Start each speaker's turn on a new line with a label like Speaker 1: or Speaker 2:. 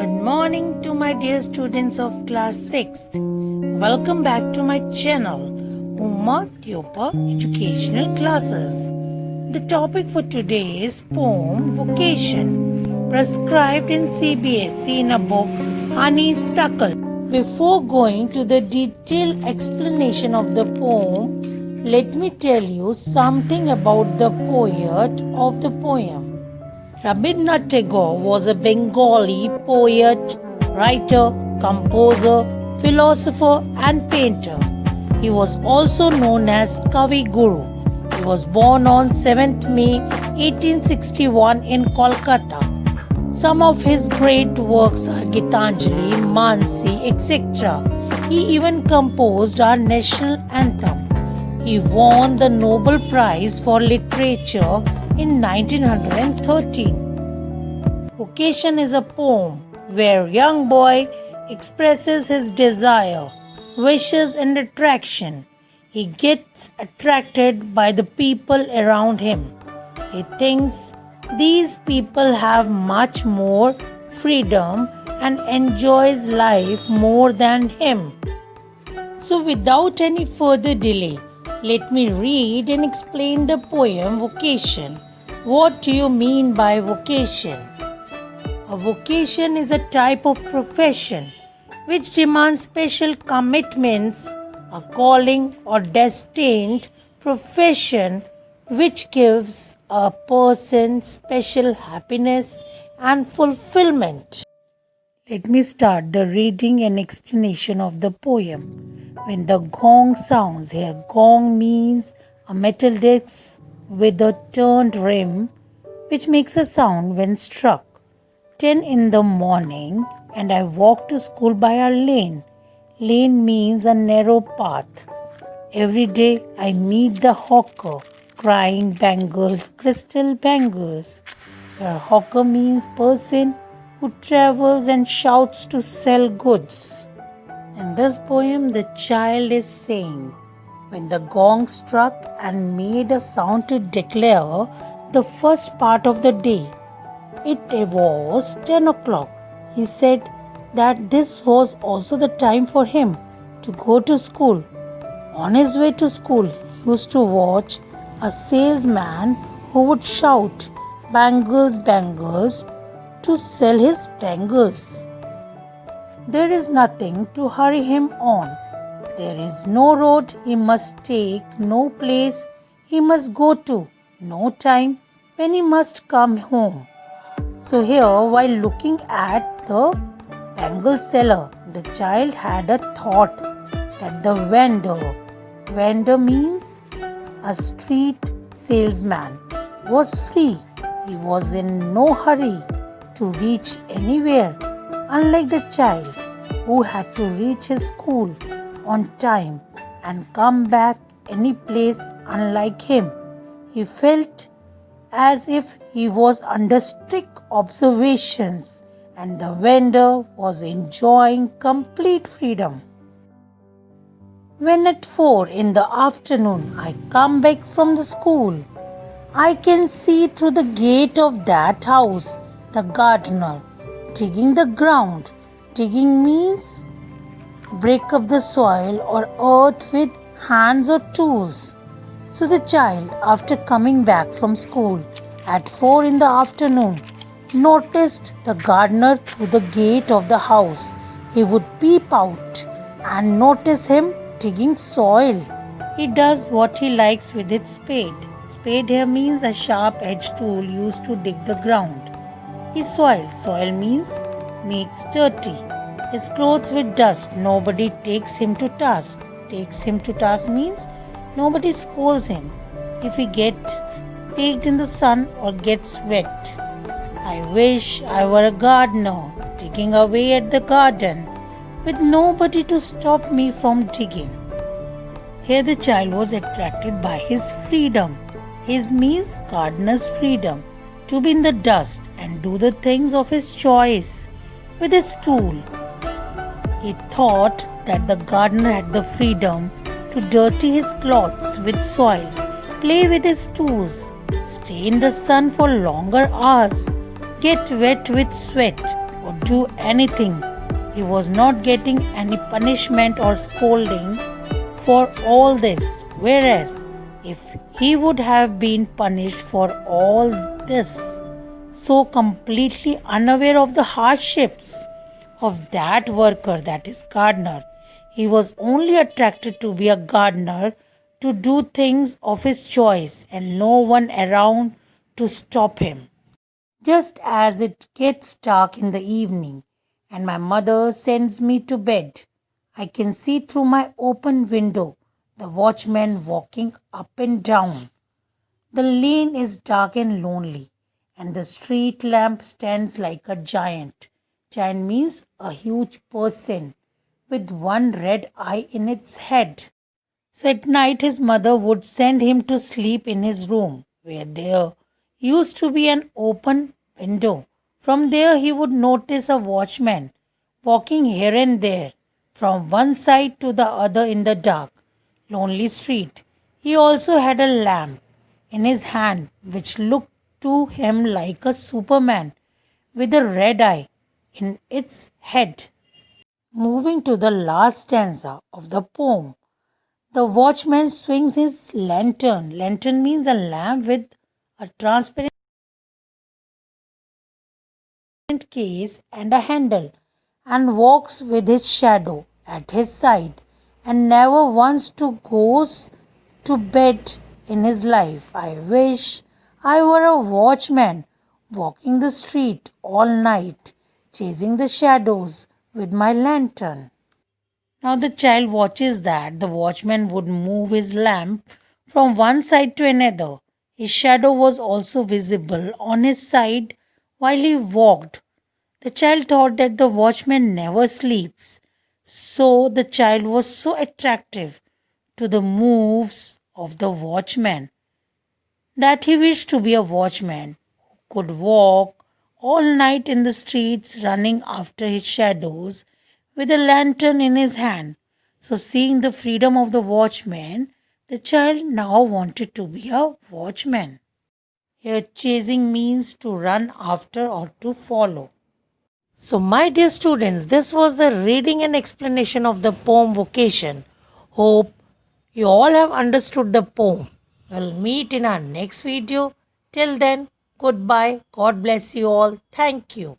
Speaker 1: Good morning to my dear students of class 6th. Welcome back to my channel, UMA Educational Classes. The topic for today is poem Vocation, prescribed in CBSE in a book Honeysuckle. Before going to the detailed explanation of the poem, let me tell you something about the poet of the poem. Rabindranath Tagore was a Bengali poet, writer, composer, philosopher and painter. He was also known as Kavi Guru. He was born on 7th May 1861 in Kolkata. Some of his great works are Gitanjali, Mansi, etc. He even composed our national anthem. He won the Nobel Prize for Literature in 1913. Vocation is a poem where young boy expresses his desire, wishes and attraction. He gets attracted by the people around him. He thinks these people have much more freedom and enjoys life more than him. So without any further delay, let me read and explain the poem Vocation. What do you mean by vocation? A vocation is a type of profession which demands special commitments, a calling or destined profession which gives a person special happiness and fulfillment. Let me start the reading and explanation of the poem. When the gong sounds, here gong means a metal disc with a turned rim which makes a sound when struck. 10 in the morning and I walk to school by a lane. Lane means a narrow path. Every day I meet the hawker crying bangles, crystal bangles. A hawker means person who travels and shouts to sell goods. In this poem, the child is saying, when the gong struck and made a sound to declare the first part of the day, it was 10 o'clock. He said that this was also the time for him to go to school. On his way to school, he used to watch a salesman who would shout, bangles, bangles, to sell his bangles. There is nothing to hurry him on. There is no road he must take, no place he must go to, no time when he must come home. So here, while looking at the bangle seller, the child had a thought that the vendor means a street salesman, was free. He was in no hurry to reach anywhere, unlike the child who had to reach his school on time and come back any place unlike him. He felt as if he was under strict observations and the vendor was enjoying complete freedom. When at 4 in the afternoon I come back from the school, I can see through the gate of that house the gardener digging the ground. Digging means break up the soil or earth with hands or tools. So the child, after coming back from school at 4 in the afternoon, noticed the gardener through the gate of the house. He would peep out and notice him digging soil. He does what he likes with his spade. Spade here means a sharp-edged tool used to dig the ground. He soils. Soil means makes dirty. His clothes with dust. Nobody takes him to task. Takes him to task means nobody scolds him if he gets baked in the sun or gets wet. I wish I were a gardener digging away at the garden with nobody to stop me from digging. Here the child was attracted by his freedom. His means gardener's freedom to be in the dust and do the things of his choice with his tool. He thought that the gardener had the freedom to dirty his clothes with soil, play with his tools, stay in the sun for longer hours, get wet with sweat, or do anything. He was not getting any punishment or scolding for all this. Whereas, if he would have been punished for all this, so completely unaware of the hardships of that worker, that is gardener, he was only attracted to be a gardener to do things of his choice and no one around to stop him. Just as it gets dark in the evening and my mother sends me to bed, I can see through my open window the watchman walking up and down. The lane is dark and lonely, and the street lamp stands like a giant. Giant means a huge person with one red eye in its head. So at night, his mother would send him to sleep in his room, where there used to be an open window. From there, he would notice a watchman walking here and there, from one side to the other in the dark, lonely street. He also had a lamp in his hand, which looked to him like a superman with a red eye in its head. Moving to the last stanza of the poem, the watchman swings his lantern. Lantern means a lamp with a transparent case and a handle, and walks with his shadow at his side, and never once to goes to bed in his life. I wish I were a watchman walking the street all night, chasing the shadows with my lantern. Now the child watches that the watchman would move his lamp from one side to another. His shadow was also visible on his side while he walked. The child thought that the watchman never sleeps. So the child was so attractive to the moves of the watchman that he wished to be a watchman who could walk all night in the streets running after his shadows with a lantern in his hand. So, seeing the freedom of the watchman, the child now wanted to be a watchman. Here, chasing means to run after or to follow. So, my dear students, this was the reading and explanation of the poem Vocation. Hope you all have understood the poem. We'll meet in our next video. Till then, goodbye. God bless you all. Thank you.